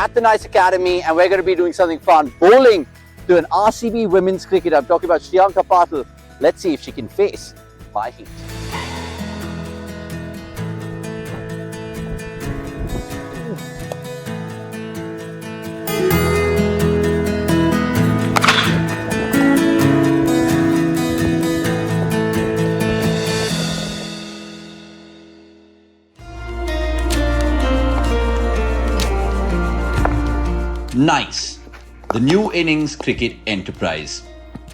at the Nice Academy, and we're going to be doing something fun, bowling to an RCB women's cricket. I'm talking about Shreyanka Patil. Let's see if she can face my heat. Nice, the new innings cricket enterprise.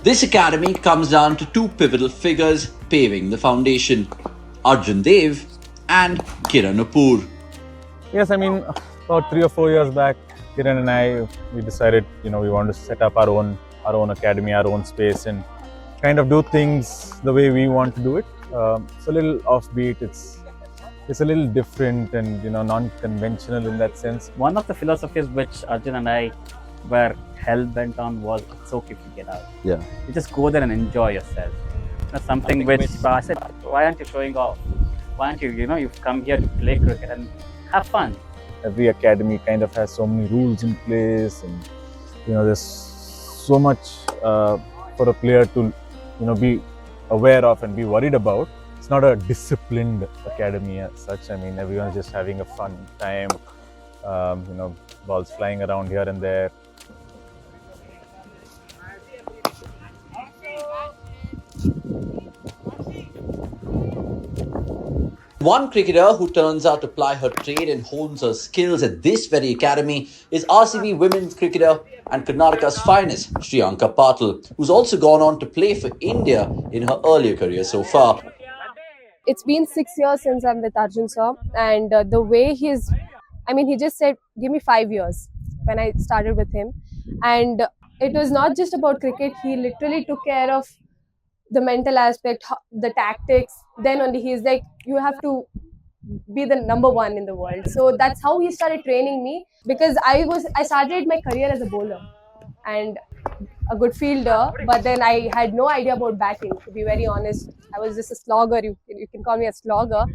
This academy comes down to two pivotal figures paving the foundation, Arjun Dev and Kiran Kapoor. Yes, I mean, about 3 or 4 years back, Kiran and I, we decided, we want to set up our own academy, our own space, and kind of do things the way we want to do it. It's a little offbeat. It's a little different and non-conventional in that sense. One of the philosophies which Arjun and I were hell-bent on was it's okay if you get out. Yeah. You just go there and enjoy yourself. Something which I said, why aren't you showing off? Why aren't you, you've come here to play cricket and have fun. Every academy kind of has so many rules in place, and there's so much for a player to be aware of and be worried about. It's not a disciplined academy as such. I mean, everyone's just having a fun time. Balls flying around here and there. One cricketer who turns out to ply her trade and hones her skills at this very academy is RCB women's cricketer and Karnataka's finest, Shreyanka Patil, who's also gone on to play for India in her earlier career so far. It's been 6 years since I'm with Arjun sir, and the way he just said, give me 5 years when I started with him. And it was not just about cricket. He literally took care of the mental aspect, the tactics. Then only he's like, you have to be the number one in the world. So that's how he started training me, because I started my career as a bowler and a good fielder, but then I had no idea about batting, to be very honest. I was just a slogger. You can call me a slogger.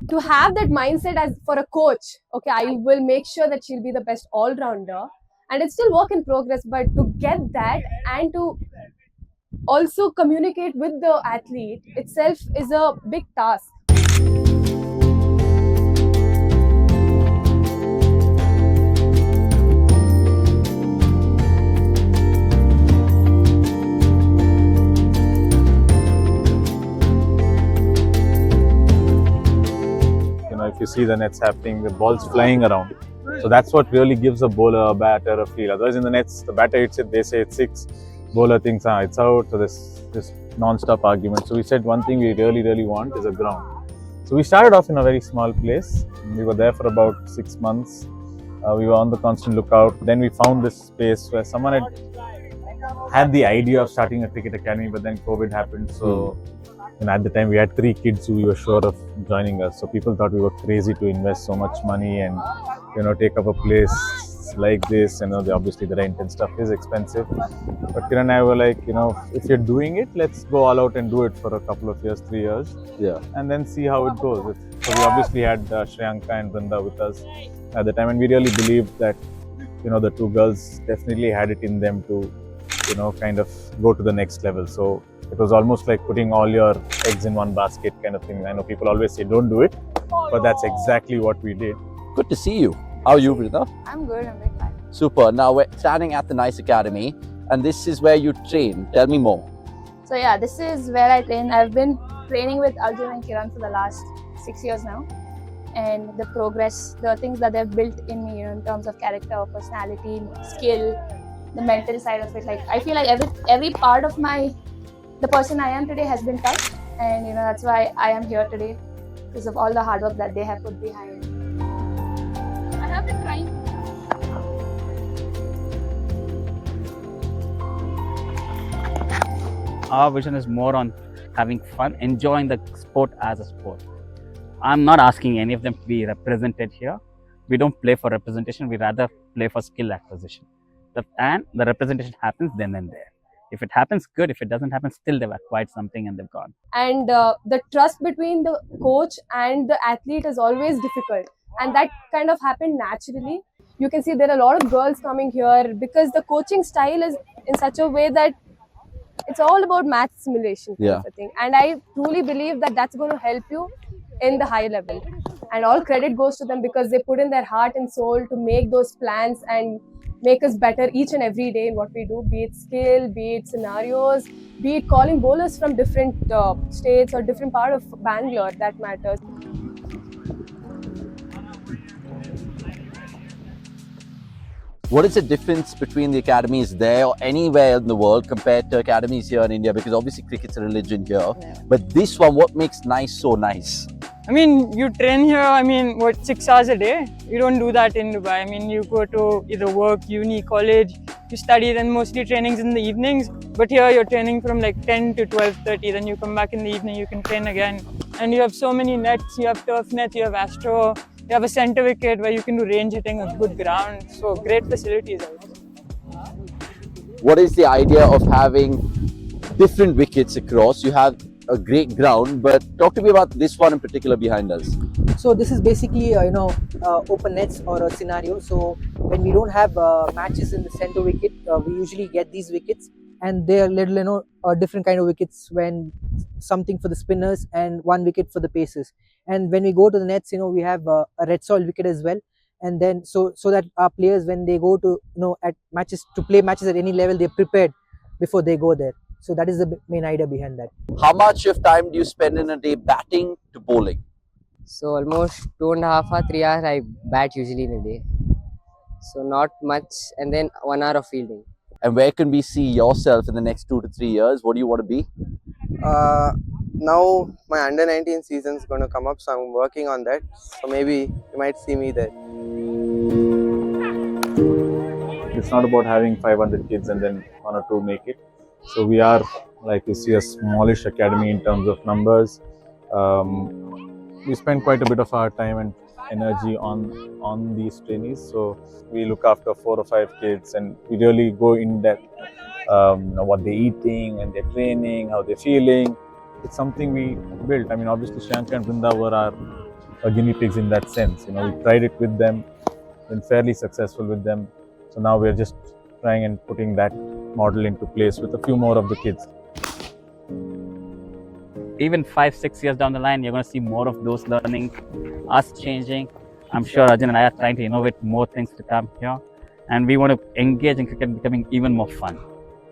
To have that mindset as for a coach, okay, I will make sure that she'll be the best all-rounder, and it's still work in progress, but to get that and to also communicate with the athlete itself is a big task. If you see the nets happening, the ball's flying around. So that's what really gives a bowler, a batter, a feel. Otherwise, in the nets, the batter hits it, they say it's 6. Bowler thinks, it's out. So there's this non-stop argument. So we said one thing we really, really want is a ground. So we started off in a very small place. We were there for about 6 months. We were on the constant lookout. Then we found this space where someone had the idea of starting a cricket academy, but then COVID happened. So at the time we had 3 kids who we were sure of joining us. So people thought we were crazy to invest so much money and take up a place like this. Obviously the rent and stuff is expensive. But Kiran and I were like, if you're doing it, let's go all out and do it for a couple of years, 3 years. Yeah. And then see how it goes. So we obviously had Shreyanka and Vrinda with us at the time, and we really believed that the 2 girls definitely had it in them to kind of go to the next level. So it was almost like putting all your eggs in one basket kind of thing. I know people always say don't do it, but that's exactly what we did. Good to see you. How are you, Vrinda? I'm good, I'm very fine. Super. Now we're standing at the Nice Academy, and this is where you train. Tell me more. So yeah, this is where I train. I've been training with Arjun and Kiran for the last 6 years now. And the progress, the things that they've built in me, in terms of character, personality, skill, the mental side of it. Like I feel like every part of the person I am today has been touched, and that's why I am here today, because of all the hard work that they have put behind. I have been trying. Our vision is more on having fun, enjoying the sport as a sport. I'm not asking any of them to be represented here. We don't play for representation, we rather play for skill acquisition. And the representation happens then and there. If it happens, good. If it doesn't happen, still they've acquired something and they've gone. And the trust between the coach and the athlete is always difficult. and that kind of happened naturally. You can see there are a lot of girls coming here because the coaching style is in such a way that it's all about math simulation kind Yeah. of a thing, and I truly believe that that's going to help you in the high level. And all credit goes to them because they put in their heart and soul to make those plans and make us better each and every day in what we do, be it skill, be it scenarios, be it calling bowlers from different states or different part of Bangalore, that matters. What is the difference between the academies there or anywhere in the world compared to academies here in India? Because obviously cricket's a religion here, but this one, what makes nice so nice? I mean, you train here, I mean, what, 6 hours a day? You don't do that in Dubai. I mean, you go to either work, uni, college, you study, then mostly trainings in the evenings. But here you're training from like 10 to 12:30, then you come back in the evening, you can train again. And you have so many nets, you have turf nets, you have astro, you have a center wicket where you can do range hitting, a good ground. So great facilities out here. What is the idea of having different wickets across? You have a great ground, but talk to me about this one in particular behind us. So this is basically open nets or a scenario. So when we don't have matches in the center wicket, we usually get these wickets, and they are little a different kind of wickets, when something for the spinners and one wicket for the pacers. And when we go to the nets, we have a red soil wicket as well. And then so that our players, when they go to at matches, to play matches at any level, they're prepared before they go there. So that is the main idea behind that. How much of time do you spend in a day batting to bowling? So almost 2.5 or 3 hours I bat usually in a day. So not much, and then 1 hour of fielding. And where can we see yourself in the next 2 to 3 years? What do you want to be? Now my under 19 season is going to come up, so I'm working on that. So maybe you might see me there. It's not about having 500 kids and then one or two make it. So we are, like you see, a smallish academy in terms of numbers. We spend quite a bit of our time and energy on these trainees. So we look after 4 or 5 kids, and we really go in depth. What they're eating and their training, how they're feeling. It's something we built. I mean, obviously Shreyanka and Vrinda were our guinea pigs in that sense. We tried it with them, been fairly successful with them. So now we're just trying and putting that model into place with a few more of the kids. Even 5-6 years down the line, you're going to see more of those learning, us changing. I'm sure Arjun and I are trying to innovate more things to come here, and we want to engage in cricket becoming even more fun.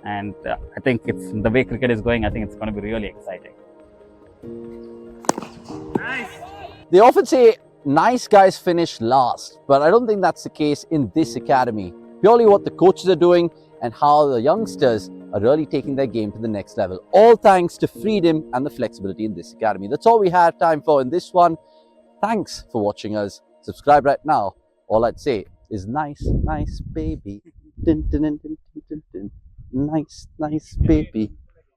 And I think it's the way cricket is going. I think it's going to be really exciting. They often say nice guys finish last, but I don't think that's the case in this academy. Purely what the coaches are doing and how the youngsters are really taking their game to the next level. All thanks to freedom and the flexibility in this academy. That's all we have time for in this one. Thanks for watching us. Subscribe right now. All I'd say is nice, nice baby. Dun, dun, dun, dun, dun, dun. Nice, nice baby.